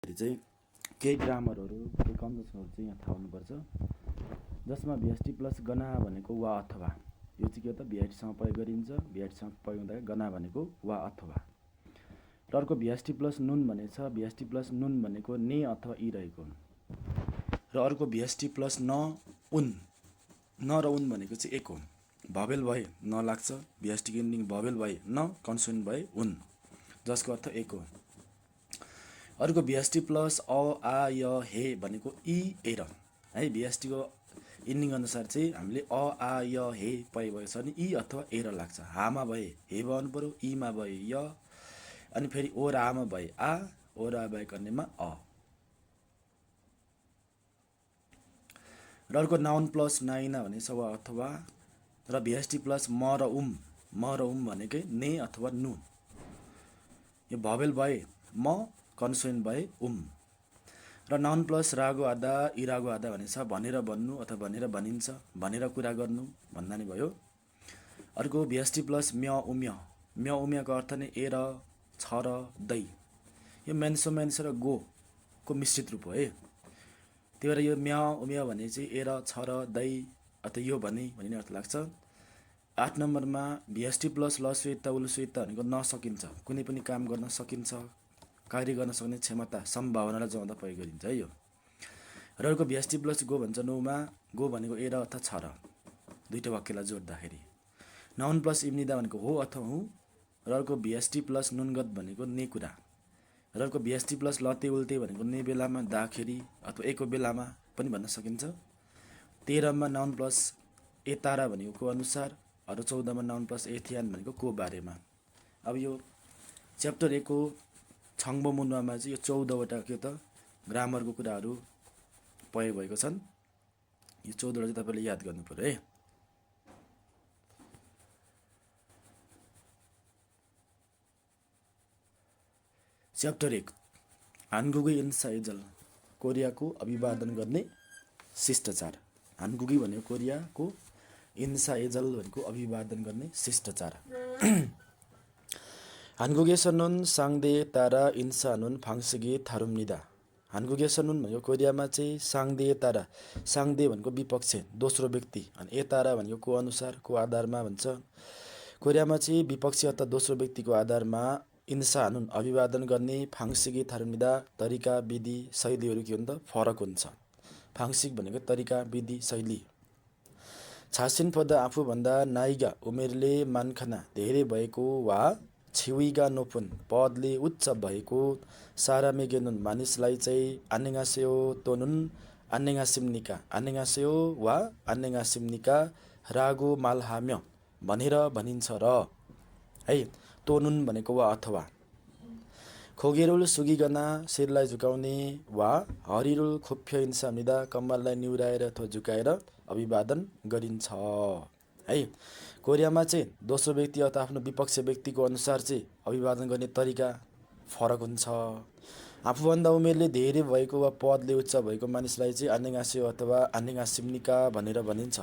चाहिँ केही ग्रामरहरू केही कन्जक्सनहरू चाहिँ यहाँ थाहा हुनुपर्छ, जसमा भिएसटी प्लस गना भनेको वा अथवा, यो चाहिँ के हो त भिआइटीसँग प्रयोग गरिन्छ। भिआइटीसँग प्रयोग हुँदा गना भनेको वा अथवा। र अर्को भिएसटी प्लस नुन भनेको छ, भिएसटी प्लस नुन भनेको ने अथवा इ रहेको हुन्। र अर्को भिएसटी प्लस न उन, न र उन भनेको चाहिँ एक हो। भवेल भए न लाग्छ, भिएसटीको इन्डिङ भवेल भए न, कन्सोनेन्ट भए उन, जसको अर्थ एक हो। अर्को भिएसटी प्लस अ आ य हे भनेको इ ए र है। भिएसटीको इन्डिङ अनुसार चाहिँ हामीले अ आ य हे प्रयोग भएको छ भने इ अथवा ए र लाग्छ। हामा भए हे भन्नु पऱ्यो, इमा भए य, अनि फेरि ओ र आमा भए आ, ओ र आ भए अन्यमा अ। र अर्को नाउन प्लस नाइना भनेको छ वा अथवा। र भिएसटी प्लस म र उम, म र उम भनेकै ने अथवा नु। यो भवेल भए म, कन्सोनेन्ट भए उम। र नाउन प्लस रागो आधा इरागो आधा भनेको छ भनेर भन्नु अथवा भनेर भनिन्छ, भनेर कुरा गर्नु भन्दा नै भयो। अर्को भिएसटी प्लस म्य उम्य, म्य उम्यको अर्थ नै ए र, छ र, दै। यो मेन्सो मेन्स र गो को मिश्रित रूप हो है। त्यही भएर यो म्य उम्य भने चाहिँ ए र, छ र, दै अथवा यो भन्ने अर्थ लाग्छ। 8 नम्बरमा भिएसटी प्लस लसुयता उलुसुयता भनेको नसकिन्छ, कुनै पनि काम गर्न सकिन्छ, कार्य गर्न सक्ने क्षमता, सम्भावनालाई जोड्दा प्रयोग गरिन्छ है यो। र अर्को भिएसटी प्लस गो भन्छ 9मा, गो भनेको ए र अथवा छ र, दुईटा वाक्यलाई जोड्दाखेरि। नाउन प्लस इम्निदा भनेको हो अथवा हुँ। र अर्को भिएसटी प्लस नुनगत भनेको ने कुरा। र अर्को भिएसटी प्लस लते उल्टे भनेको ने बेलामा, दाखेरि अथवा एको बेलामा पनि भन्न सकिन्छ। 13मा नाउन प्लस एतारा भनेको को अनुसार, र 14मा नाउन प्लस एथियान भनेको को बारेमा। अब यो च्याप्टर 1 को छङ्बो मुन्वामा चाहिँ यो 14वटा के त ग्रामरको कुराहरू प्रयोग भएको छन्। यो 14वटा चाहिँ तपाईँले याद गर्नु पर्यो है। च्याप्टर 1 हानगुगी इन्साइजल, कोरियाको अभिवादन गर्ने शिष्टाचार। हानगुगी भनेको कोरियाको, इन्साइजल भनेको अभिवादन गर्ने शिष्टाचार। हानगुगेसनुन साङदे तारा इन्सानुन फाङ्सगे थारुम्निदा। हानगुगेसनुन भनेको कोरियामा चाहिँ साङदे तारा, साङदे भनेको विपक्ष, दोस्रो व्यक्ति, अनि ए तारा भनेको को अनुसार, को आधारमा भन्छ। कोरियामा चाहिँ विपक्षी अथवा दोस्रो व्यक्तिको आधारमा इन्सानुन अभिवादन गर्ने फाङ्सगे थारुम्निदा तरिका, विधि, शैलीहरू के हुन्छ फरक हुन्छ। फाङ्सिक भनेको तरिका, विधि, शैली। छासिन पद आफूभन्दा नाइगा उमेरले मानखाना धेरै भएको वा छिविगा नोपुन पदले उच्च भएको सारा मेगेनुन मानिसलाई चाहिँ आन्नेगास्यो तोनुन आन्नेगासिम्निका, आन्नेगास्यो वा आन्नेगासिम्निका रागो मालहाम्य भनेर भनिन्छ र है। तोनुन भनेको वा अथवा। खोगेरुल सुगिगना शिरलाई झुकाउने वा हरिरुल खुप्य इन्साम्निदा कम्मरलाई निहुराएर अथवा झुकाएर अभिवादन गरिन्छ है। कोरियामा चाहिँ दोस्रो व्यक्ति अथवा आफ्नो विपक्ष व्यक्तिको अनुसार चाहिँ अभिवादन गर्ने तरिका फरक हुन्छ। आफूभन्दा उमेरले धेरै भएको वा पदले उच्च भएको मानिसलाई चाहिँ आन्नेगास्यो अथवा आन्नेगासिम्निका भनेर भनिन्छ।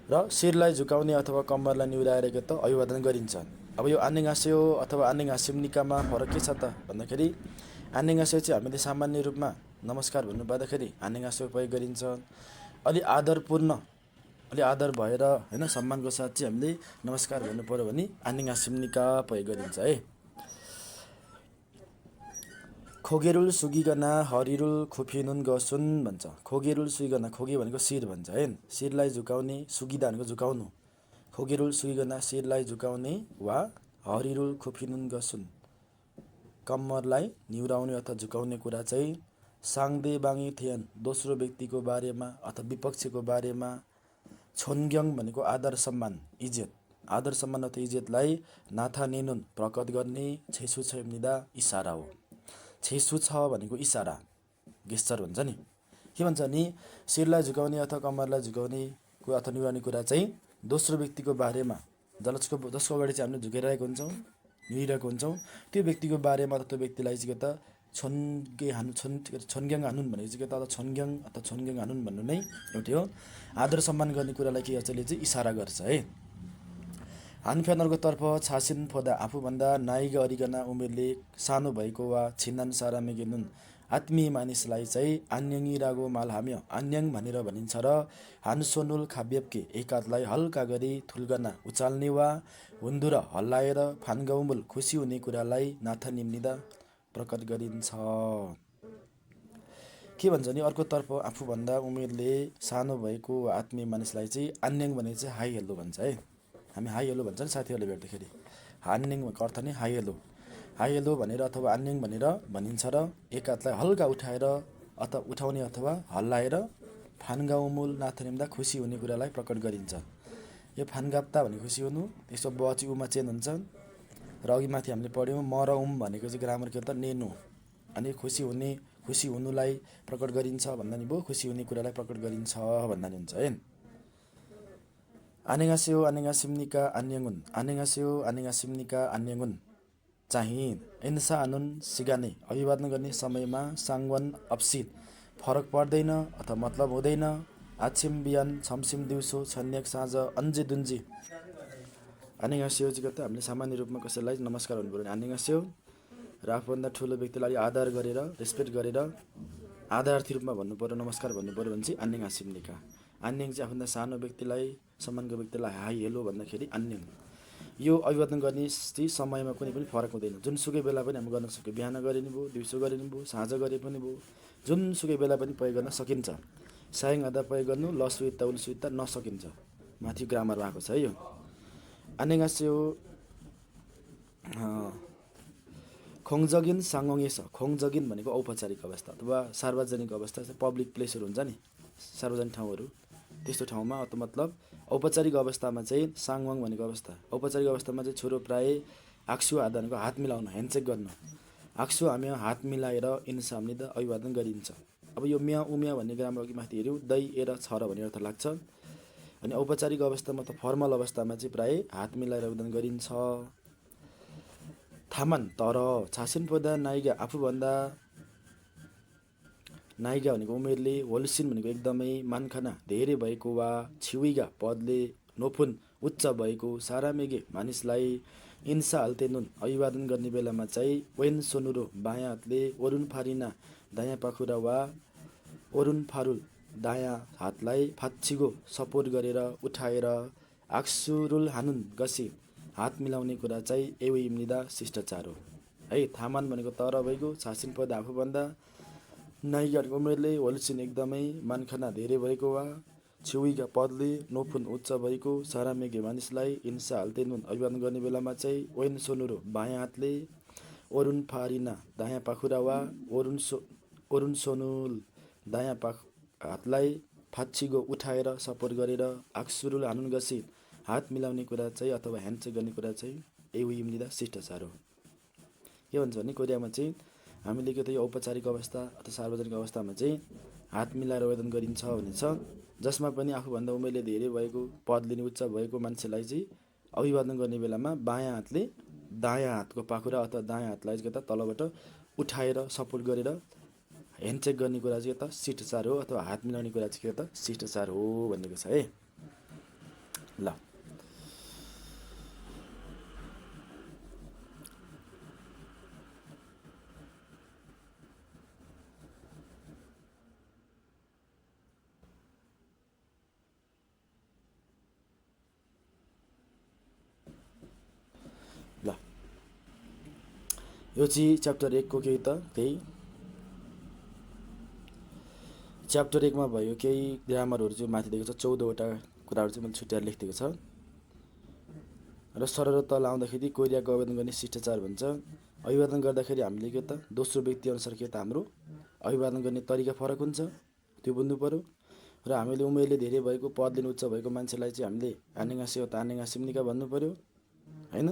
र शिरलाई झुकाउने अथवा कम्मरलाई निहुराएर त अभिवादन गरिन्छ। अब यो आन्नेगास्यो अथवा आन्नेगासिम्निकामा फरक के छ त भन्दाखेरि, आन्नेगास्यो चाहिँ हामीले सामान्य रूपमा नमस्कार भन्नु पर्दाखेरि आन्नेगास्यो प्रयोग गरिन्छ। अलि आदरपूर्ण, अलि आदर भएर होइन सम्मानको साथ चाहिँ हामीले नमस्कार भन्नु पर्यो भने आन्नेगासिम्निका प्रयोग गरिन्छ है। खोगेरुल सुगिगना हरिरुल खुफिनुन गसुन भन्छ। खोगेरुल सुगिगना, खोगे भनेको शिर भन्छ है। शिरलाई झुकाउने, सुगिदा भनेको झुकाउनु, खोगेरुल सुगिगना शिरलाई झुकाउने वा हरिरुल खुफिनुन गसुन कम्मरलाई निहुराउने अथवा झुकाउने कुरा चाहिँ साङदे बाङी थियन दोस्रो व्यक्तिको बारेमा अथवा विपक्षीको बारेमा। छोनग्यङ भनेको आदर सम्मान, इज्जत, आदर सम्मान अथवा इज्जतलाई नाथा नेनुन प्रकट गर्ने छेसु छैम्निदा इसारा हो। छेसु छ भनेको इसारा, गेस्चर भन्छ नि। के भन्छ नि, शिरलाई झुकाउने अथवा कम्मरलाई झुकाउने अथवा निहुराउने कुरा चाहिँ दोस्रो व्यक्तिको बारेमा, जसको अगाडि चाहिँ हामीले झुकाइरहेको हुन्छौँ, निहिरहेको हुन्छौँ, त्यो व्यक्तिको बारेमा अथवा त्यो व्यक्तिलाई चाहिँ के त छोनग्याङ हानुन भनेको चाहिँ के त छोनग्याङ अथवा छोनग्याङ हानुन भन्नु नै एउटै हो। आदर सम्मान गर्ने कुरालाई के गर्छ, चाहिँ इसारा गर्छ है। हानफ्यान अर्कोतर्फ छासिन फोदा आफूभन्दा नाइगा अरिकन उमेरले सानो भएको वा छिन्नान सारामेगे नुन आत्मीय मानिसलाई चाहिँ आन्यङ्गी रागो मालहाम्य आन्याङ भनेर भनिन्छ र हानसोनुल खाब्यप्के एकातलाई हल्का गरी थुल्गना उचाल्ने वा हुन्दुर हल्लाएर फान्गाउमुल खुसी हुने कुरालाई नाथा निम्निदा प्रकट गरिन्छ। के भन्छ भने अर्कोतर्फ आफूभन्दा उमेरले सानो भएको वा आत्मीय मानिसलाई चाहिँ आन्याङ भनेको चाहिँ हाई हेलो भन्छ है। हामी हाई हेलो भन्छ नि साथीहरूले भेट्दाखेरि। आन्याङको अर्थ नै हाई हेलो भनेर अथवा आन्याङ भनेर भनिन्छ र एकातलाई हल्का उठाएर अथवा उठाउने अथवा हल्लाएर फान्गाउमुल नाथ निम्दा खुसी हुने कुरालाई प्रकट गरिन्छ। यो फान्गाप्ता भने खुसी हुनु, त्यसको ब चाहिँ उमा चेन हुन्छ र अघि माथि हामीले पढ्यौँ म र उम भनेको चाहिँ ग्रामर के हो त नेनु। अनि खुसी हुनुलाई प्रकट गरिन्छ भन्दा नि भयो, खुसी हुने कुरालाई प्रकट गरिन्छ भन्दा नि हुन्छ है। आनेगास्यो आनेगासिम्निका आन्यङ्गुन आनेगास्यो आनेगासिम्निका आन्यङ्गुन चाहिँ इन्सा आनुन सिगाने अभिवादन गर्ने समयमा साङ्वन अप्सिन फरक पर्दैन अथवा मतलब हुँदैन। आछिम बिहान छमसिम दिउँसो छन्याक साँझ अन्जे दुन्जी आनेगास्यो चाहिँ त हामीले सामान्य रूपमा कसैलाई नमस्कार भन्नु पऱ्यो भने आनेगास्यो र आफूभन्दा ठुलो व्यक्तिलाई आदर गरेर रेस्पेक्ट गरेर आदरार्थी रूपमा भन्नु पऱ्यो, नमस्कार भन्नु पऱ्यो भने चाहिँ आन्याङ आसिम्निका। आन्याङ चाहिँ आफूभन्दा सानो व्यक्तिलाई सम्मानको व्यक्तिलाई हाई हेलो भन्दाखेरि आन्याङ। यो अभिवादन गर्ने चाहिँ समयमा कुनै पनि फरक हुँदैन, जुनसुकै बेला पनि हामी गर्न सक्यो। बिहान गरे नि भयो, दिउँसो गरे नि भयो, साँझ गरे पनि भयो, जुनसुकै बेला पनि प्रयोग गर्न सकिन्छ। सायङ आधा प्रयोग गर्नु ल सुइत्ता उल सुइत्ता नसकिन्छ, माथि ग्रामरमा आएको छ है यो। आनेगास्यो खोङजगिन साङ्गेस खोङजगिन भनेको औपचारिक अवस्था अथवा सार्वजनिक अवस्था, पब्लिक प्लेसहरू हुन्छ नि सार्वजनिक ठाउँहरू, त्यस्तो ठाउँमा अथवा मतलब औपचारिक अवस्थामा चाहिँ साङवाङ भनेको अवस्था। औपचारिक अवस्थामा चाहिँ छोरो प्राय आक्सु आदा भनेको हात मिलाउनु, ह्यान्डसेक गर्नु। आक्सु हामी हात मिलाएर इन्सा हामीले त अभिवादन गरिन्छ। अब यो म्या उम्या भन्ने ग्रामर अघि माथि हेऱ्यौँ, दै एर छ र भन्ने अर्थ लाग्छ। अनि औपचारिक अवस्थामा त फर्मल अवस्थामा चाहिँ प्राय हात मिलाएर अभिवादन गरिन्छ। थामान तर छासिन पदा नाइगा आफूभन्दा नाइगा भनेको उमेरले, होलसिन भनेको एकदमै, मानखाना धेरै भएको वा छिविगा पदले नोफुन उच्च भएको सारामेगे मानिसलाई इन्सा हाल्ते नुन अभिवादन गर्ने बेलामा चाहिँ वेन सोनुरो बायाँ हातले ओरुन फारिना दायाँ पाखुरा वा ओरुन फारुल दायाँ हातलाई फाच्छिगो सपोर्ट गरेर उठाएर आक्सुरुल हानुन गसी हात मिलाउने कुरा चाहिँ एवै इम्निदा शिष्टाचार हो है। थामान भनेको तर भइगयो, छासिन पद आफूभन्दा, नाइगा उमेरले, होलसिन एकदमै, मानखाना धेरै भएको वा छेउका पदले, नोफुन उच्च भएको सारामेगे मानिसलाई इन्सा हाल्ते नुन अभिवादन गर्ने बेलामा चाहिँ वेन सोनुरो बायाँ हातले ओरुन फारिना दायाँ पाखुरा वा ओरुन सोनुल दायाँ हातलाई फाच्छिगो उठाएर सपोर्ट गरेर आक्सुरुल हानुन गसी हात मिलाउने कुरा चाहिँ अथवा ह्यान्डसेक गर्ने कुरा चाहिँ एवै इम्निदा शिष्टाचार हो। के भन्छ भने कोरियामा चाहिँ हामीले के त यो औपचारिक अवस्था अथवा सार्वजनिक अवस्थामा चाहिँ हात मिलाएर आवेदन गरिन्छ भन्ने छ। जसमा पनि आफूभन्दा उमेरले धेरै भएको, पदले नि उच्च भएको मान्छेलाई चाहिँ अभिवादन गर्ने बेलामा बायाँ हातले दायाँ हातको पाखुरा अथवा दायाँ हातलाई के त तलबाट उठाएर सपोर्ट गरेर ह्यान्डसेक गर्ने कुरा चाहिँ के त शिष्टाचार हो, अथवा हात मिलाउने कुरा चाहिँ के त शिष्टाचार हो भनेको छ है। ल ल यो चाहिँ च्याप्टर 1 को केही त केही च्याप्टर 1 मा भयो केही ग्रामरहरू चाहिँ माथि दिएको छ, 14वटा कुराहरू चाहिँ मैले छुट्याएर लेखिदिएको छ। र सरर तल आउँदाखेरि कोरियाको अभिवादन गर्ने शिष्टाचार भन्छ। अभिवादन गर्दाखेरि हामीले के त दोस्रो व्यक्ति अनुसार के त हाम्रो अभिवादन गर्ने तरिका फरक हुन्छ, त्यो बुझ्नु पर्यो। र हामीले उमेरले धेरै भएको, पदले उच्च भएको मान्छेलाई चाहिँ हामीले आनेगास्यो त आनेगासिम्निका भन्नु पर्यो हैन।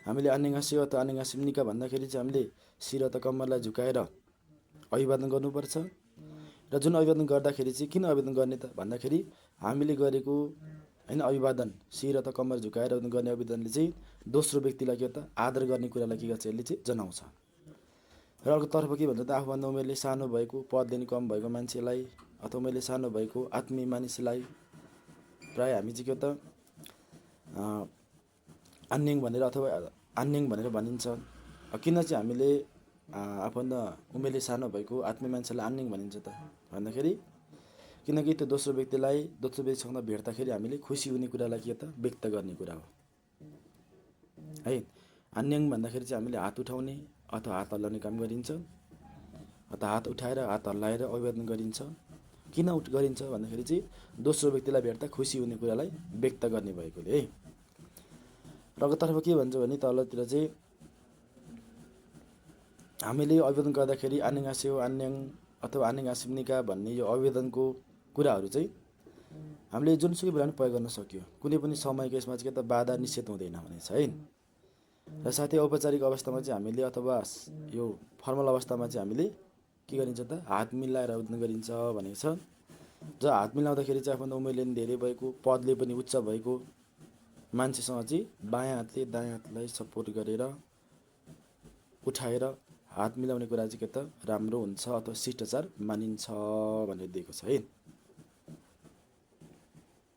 हामीले आनेगास्यो त आनेगासिम्निका भन्दाखेरि चाहिँ हामीले शिर त कम्मरलाई झुकाएर अभिवादन गर्नुपर्छ। र जुन अभिवादन गर्दाखेरि चाहिँ किन अभिवादन गर्ने त भन्दाखेरि हामीले गरेको हैन अभिवादन शिर त कम्मर झुकाएर गर्ने अभिवादनले चाहिँ दोस्रो व्यक्तिलाई के त आदर गर्ने कुरालाई के गर्छ, यसले चाहिँ जनाउँछ। र अर्कोतर्फ के भन्छ त आफूभन्दा उमेरले सानो भएको, पदले नि कम भएको मान्छेलाई अथवा उमेरले सानो भएको आत्मीय मानिसलाई प्राय हामी चाहिँ के त अन्यङ भनेर अथवा अन्यङ भनेर भनिन्छ। किन चाहिँ हामीले आफूभन्दा उमेरले सानो भएको आत्मीय मान्छेलाई अन्यङ भनिन्छ त भन्दाखेरि किनकि त्यो दोस्रो व्यक्तिसँग भेट्दाखेरि हामीले खुसी हुने कुरालाई के त व्यक्त गर्ने कुरा हो है। अन्यङ भन्दाखेरि चाहिँ हामीले हात उठाउने अथवा हात हल्लाउने काम गरिन्छ, अथवा हात उठाएर हात हल्लाएर अभिवादन गरिन्छ। किन गरिन्छ भन्दाखेरि चाहिँ दोस्रो व्यक्तिलाई भेट्दा खुसी हुने कुरालाई व्यक्त गर्ने भएकोले है। अर्कोतर्फ के भन्छ भने तलतिर चाहिँ हामीले अभिवादन गर्दाखेरि आन्यङास्यो अन्यङ अथवा आन्यङास्मिनिका भन्ने यो अभिवादनको कुराहरू चाहिँ हामीले जुनसुकै बेलामा प्रयोग गर्न सक्यो। कुनै पनि समयको यसमा चाहिँ के त बाधा निषेध हुँदैन भनेको छ है। र साथै औपचारिक अवस्थामा चाहिँ हामीले अथवा यो फर्मल अवस्थामा चाहिँ हामीले के गरिन्छ त हात मिलाएर अभिवादन गरिन्छ भनेको छ। जो हात मिलाउँदाखेरि चाहिँ आफूभन्दा उमेरले पनि धेरै भएको, पदले पनि उच्च भएको मान्छेसँग चाहिँ बायाँ हातले दायाँ हातलाई सपोर्ट गरेर उठाएर हात मिलाउने कुरा चाहिँ के त राम्रो हुन्छ अथवा शिष्टाचार मानिन्छ भनेर दिएको छ है।